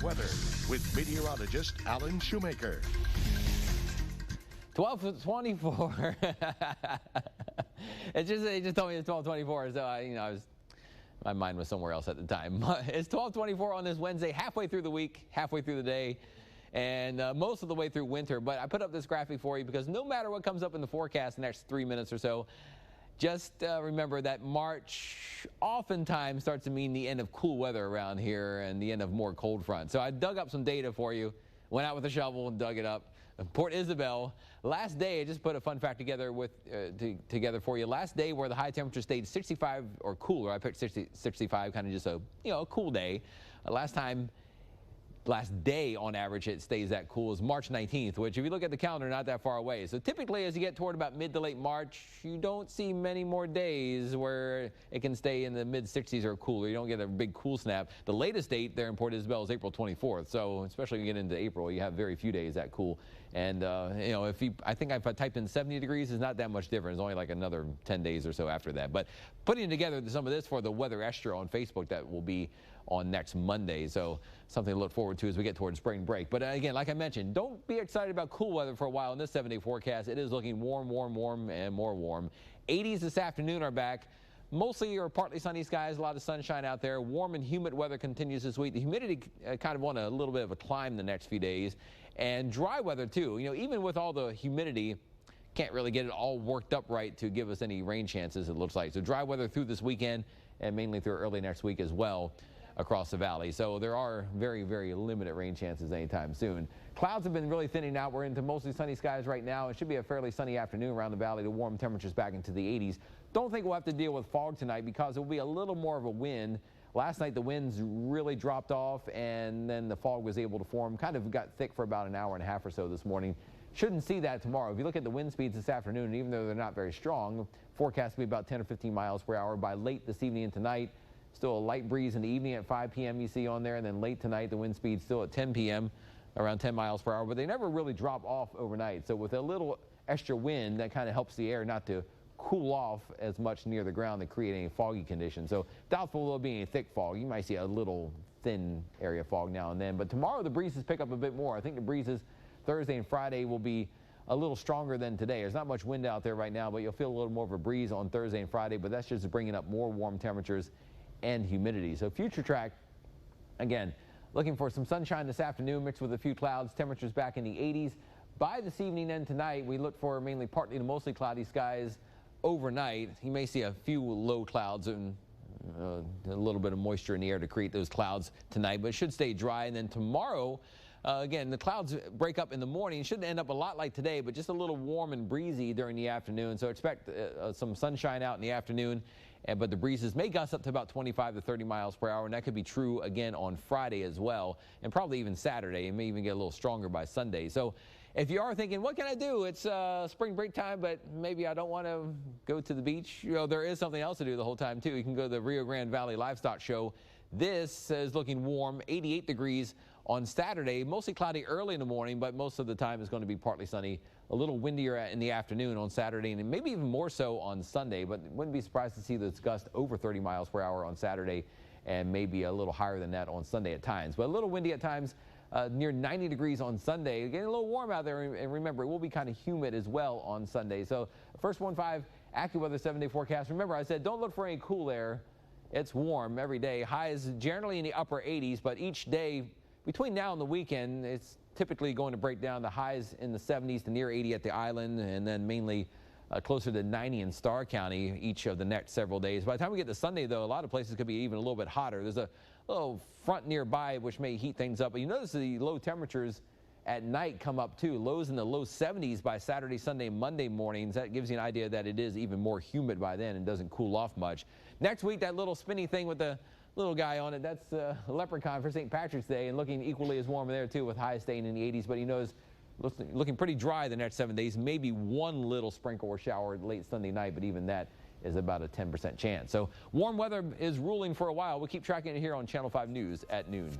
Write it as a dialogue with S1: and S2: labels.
S1: weather with meteorologist Alan Shoemaker.
S2: 12:24. It just told me it's 12:24, so my mind was somewhere else at the time. It's 12:24 on this Wednesday, halfway through the week, halfway through the day, and most of the way through winter. But I put up this graphic for you because no matter what comes up in the forecast in the next 3 minutes or so, just remember that March oftentimes starts to mean the end of cool weather around here and the end of more cold front. So I dug up some data for you, went out with a shovel and dug it up. Port Isabel, last day, I just put a fun fact together together for you. Last day where the high temperature stayed 65 or cooler, I picked 65, kind of just a cool day. Last day on average it stays that cool is March 19th, which if you look at the calendar, not that far away. So typically as you get toward about mid to late March, you don't see many more days where it can stay in the mid 60s or cooler. You don't get a big cool snap. The latest date there in Port Isabel is April 24th. So especially when you get into April, you have very few days that cool. And I think if I typed in 70 degrees, it's not that much different. It's only like another 10 days or so after that. But putting together some of this for the Weather Extra on Facebook that will be on next Monday. So something to look forward to as we get towards spring break. But again, like I mentioned, don't be excited about cool weather for a while in this 7-day forecast. It is looking warm, warm, warm, and more warm. 80s this afternoon are back. Mostly or partly sunny skies, a lot of sunshine out there. Warm and humid weather continues this week. The humidity kind of on a little bit of a climb the next few days. And dry weather too. Even with all the humidity, can't really get it all worked up right to give us any rain chances, it looks like. So dry weather through this weekend and mainly through early next week as well across the valley. So there are very, very limited rain chances anytime soon. Clouds have been really thinning out. We're into mostly sunny skies right now. It should be a fairly sunny afternoon around the valley. The warm temperatures back into the 80s. Don't think we'll have to deal with fog tonight because it will be a little more of a wind. Last night the winds really dropped off and then the fog was able to form. Kind of got thick for about an hour and a half or so this morning. Shouldn't see that tomorrow. If you look at the wind speeds this afternoon, even though they're not very strong, forecast to be about 10 or 15 miles per hour by late this evening and tonight. Still a light breeze in the evening at 5 p.m. you see on there, and then late tonight the wind speed still at 10 p.m. around 10 miles per hour, but they never really drop off overnight. So with a little extra wind, that kind of helps the air not to cool off as much near the ground and create any foggy conditions. So doubtful there'll be any thick fog. You might see a little thin area fog now and then, but tomorrow the breezes pick up a bit more. I think the breezes Thursday and Friday will be a little stronger than today. There's not much wind out there right now, but you'll feel a little more of a breeze on Thursday and Friday, but that's just bringing up more warm temperatures and humidity. So Futuretrack, again, looking for some sunshine this afternoon mixed with a few clouds, temperatures back in the 80s. By this evening and tonight, we look for mainly partly to mostly cloudy skies overnight. You may see a few low clouds and a little bit of moisture in the air to create those clouds tonight, but it should stay dry. And then tomorrow, again, the clouds break up in the morning. It shouldn't end up a lot like today, but just a little warm and breezy during the afternoon. So expect some sunshine out in the afternoon. But the breezes may gust up to about 25 to 30 miles per hour, and that could be true again on Friday as well, and probably even Saturday. It may even get a little stronger by Sunday. So if you are thinking, what can I do? It's spring break time, but maybe I don't want to go to the beach. There is something else to do the whole time, too. You can go to the Rio Grande Valley Livestock Show. This is looking warm, 88 degrees on Saturday. Mostly cloudy early in the morning, but most of the time is going to be partly sunny. A little windier in the afternoon on Saturday, and maybe even more so on Sunday, but wouldn't be surprised to see those gusts over 30 miles per hour on Saturday and maybe a little higher than that on Sunday at times. But a little windy at times, near 90 degrees on Sunday. Getting a little warm out there, and remember, it will be kind of humid as well on Sunday. So first 1-5 AccuWeather 7-day forecast. Remember, I said don't look for any cool air. It's warm every day. Highs generally in the upper 80s, but each day between now and the weekend, it's typically going to break down. The highs in the 70s to near 80 at the island, and then mainly closer to 90 in Starr County each of the next several days. By the time we get to Sunday, though, a lot of places could be even a little bit hotter. There's a little front nearby which may heat things up, but you notice the low temperatures at night come up too. Lows in the low 70s by Saturday, Sunday, Monday mornings. That gives you an idea that it is even more humid by then and doesn't cool off much. Next week, that little spinny thing with the little guy on it, that's a leprechaun for St. Patrick's Day, and looking equally as warm there too, with highs staying in the 80s. But he knows looking pretty dry the next 7 days. Maybe one little sprinkle or shower late Sunday night, but even that is about a 10% chance. So warm weather is ruling for a while. We'll keep tracking it here on Channel 5 News at noon.